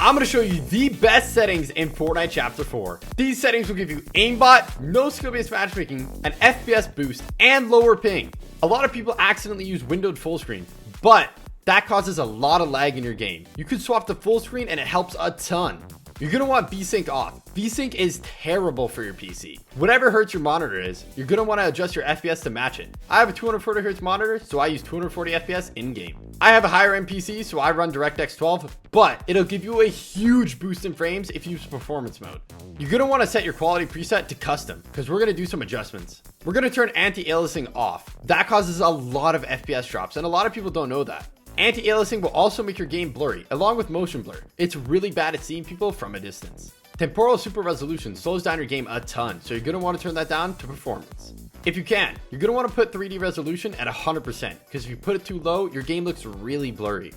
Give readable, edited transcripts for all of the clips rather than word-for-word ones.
I'm going to show you the best settings in Fortnite Chapter 4. These settings will give you aimbot, no skill-based matchmaking, an FPS boost, and lower ping. A lot of people accidentally use windowed full screen, but that causes a lot of lag in your game. You can swap to full screen and it helps a ton. You're going to want VSync off. VSync is terrible for your PC. Whatever hertz your monitor is, you're going to want to adjust your FPS to match it. I have a 240 hertz monitor, so I use 240 FPS in game. I have a higher end PC, so I run DirectX 12, but it'll give you a huge boost in frames if you use performance mode. You're going to want to set your quality preset to custom because we're going to do some adjustments. We're going to turn anti-aliasing off. That causes a lot of FPS drops, and a lot of people don't know that. Anti-aliasing will also make your game blurry, along with motion blur. It's really bad at seeing people from a distance. Temporal super resolution slows down your game a ton, so you're going to want to turn that down to performance. If you can, you're going to want to put 3D resolution at 100%, because if you put it too low, your game looks really blurry.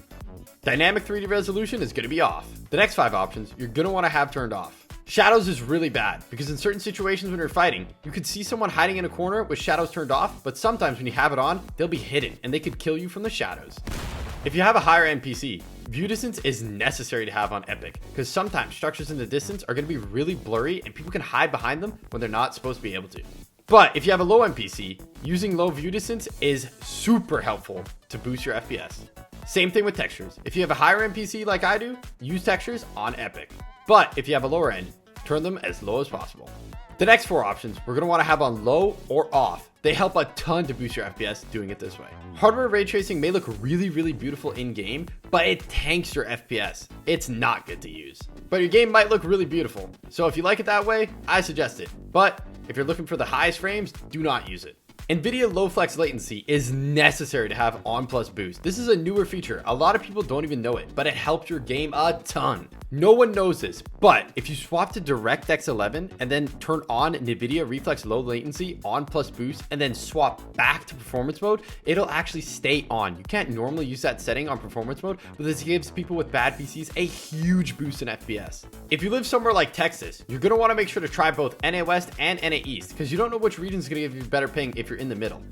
Dynamic 3D resolution is going to be off. The next 5 options, you're going to want to have turned off. Shadows is really bad, because in certain situations when you're fighting, you could see someone hiding in a corner with shadows turned off, but sometimes when you have it on, they'll be hidden, and they could kill you from the shadows. If you have a higher end PC, view distance is necessary to have on Epic because sometimes structures in the distance are going to be really blurry and people can hide behind them when they're not supposed to be able to. But if you have a low end PC, using low view distance is super helpful to boost your FPS. Same thing with textures. If you have a higher end PC like I do, use textures on Epic. But if you have a lower end, turn them as low as possible. The next 4 options we're going to want to have on low or off. They help a ton to boost your FPS doing it this way. Hardware ray tracing may look really beautiful in game, but it tanks your FPS. It's not good to use. But your game might look really beautiful. So if you like it that way, I suggest it. But if you're looking for the highest frames, do not use it. NVIDIA low flex latency is necessary to have on plus boost. This is a newer feature. A lot of people don't even know it, but it helps your game a ton. No one knows this, but if you swap to DirectX 11 and then turn on NVIDIA reflex low latency on plus boost and then swap back to performance mode, it'll actually stay on. You can't normally use that setting on performance mode, but this gives people with bad PCs a huge boost in FPS. If you live somewhere like Texas, you're going to want to make sure to try both NA West and NA East because you don't know which region is going to give you better ping if you're in the middle.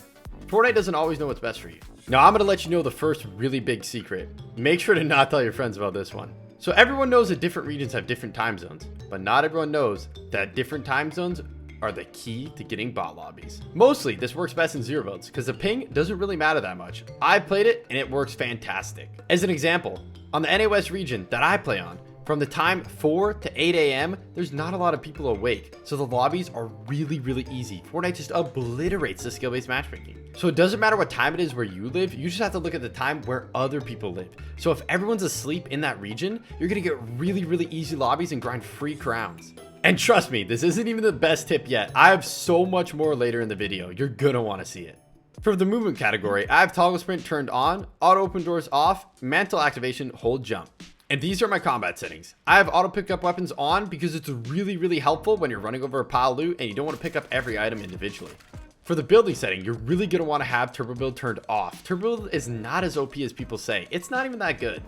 Fortnite doesn't always know what's best for you. Now I'm going to let you know the first really big secret. Make sure to not tell your friends about this one. So everyone knows that different regions have different time zones, but not everyone knows that different time zones are the key to getting bot lobbies. Mostly this works best in 0 builds because the ping doesn't really matter that much. I played it and it works fantastic. As an example, on the NA West region that I play on, from the time 4 to 8 a.m., there's not a lot of people awake. So the lobbies are really easy. Fortnite just obliterates the skill-based matchmaking. So it doesn't matter what time it is where you live. You just have to look at the time where other people live. So if everyone's asleep in that region, you're going to get really easy lobbies and grind free crowns. And trust me, this isn't even the best tip yet. I have so much more later in the video. You're going to want to see it. For the movement category, I have toggle sprint turned on, auto open doors off, mantle activation, hold jump. And these are my combat settings. I have auto pick up weapons on because it's really helpful when you're running over a pile of loot and you don't want to pick up every item individually. For the building setting, you're really going to want to have turbo build turned off. Turbo build is not as OP as people say. It's not even that good.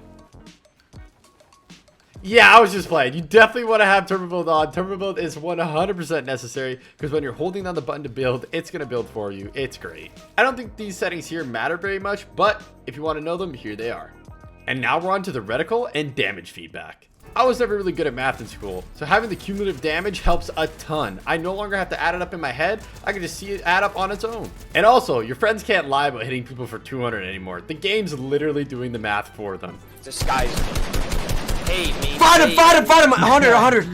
Yeah, I was just playing. You definitely want to have turbo build on. Turbo build is 100% necessary because when you're holding down the button to build, it's going to build for you. It's great. I don't think these settings here matter very much, but if you want to know them, here they are. And now we're on to the reticle and damage feedback. I was never really good at math in school, so having the cumulative damage helps a ton. I no longer have to add it up in my head. I can just see it add up on its own. And also, your friends can't lie about hitting people for 200 anymore. The game's literally doing the math for them. This guy's hate me. Fight him! 100.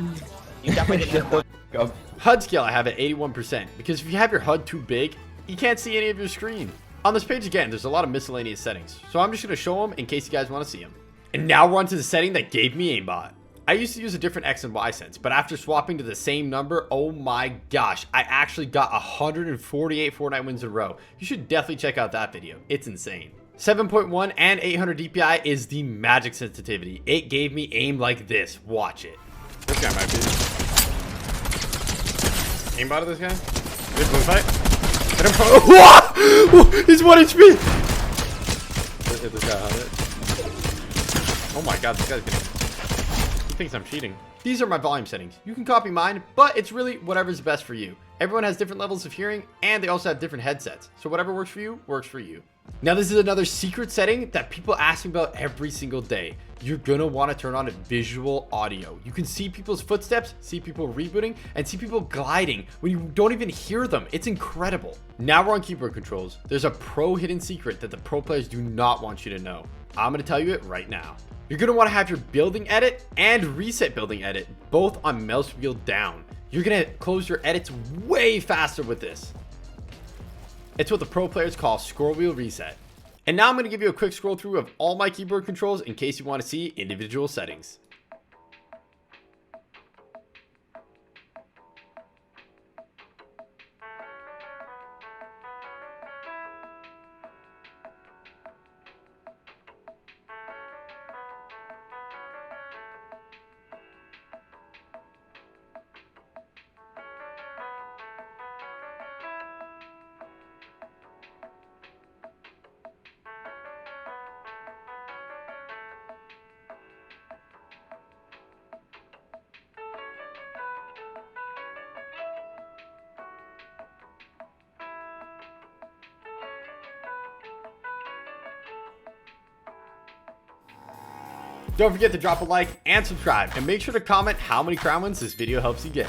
You definitely didn't Go. HUD scale I have at 81% because if you have your HUD too big, you can't see any of your screen. On this page again, there's a lot of miscellaneous settings, so I'm just going to show them in case you guys want to see them. And now we're on to the setting that gave me aimbot. I used to use a different X and Y sense, but after swapping to the same number, oh my gosh, I actually got 148 Fortnite wins in a row. You should definitely check out that video. It's insane. 7.1 and 800 DPI is the magic sensitivity. It gave me aim like this. Watch it. This guy might be. Aimbot of this guy? Good blue fight. Hit him from. He's 1 HP. Hit this guy on it. Oh my god, this guy's getting. He thinks I'm cheating. These are my volume settings. You can copy mine, but it's really whatever's best for you. Everyone has different levels of hearing, and they also have different headsets. So whatever works for you, works for you. Now this is another secret setting that people ask me about every single day. you're gonna want to turn on visual audio. You can see people's footsteps, see people rebooting, and see people gliding when you don't even hear them. It's incredible. Now we're on keyboard controls. There's a pro hidden secret that the pro players do not want you to know. I'm gonna tell you it right now. You're gonna want to have your building edit and reset building edit both on mouse wheel down. You're gonna close your edits way faster with this. It's what the pro players call scroll wheel reset. And now I'm going to give you a quick scroll through of all my keyboard controls in case you want to see individual settings. Don't forget to drop a like and subscribe, and make sure to comment how many crown wins this video helps you get.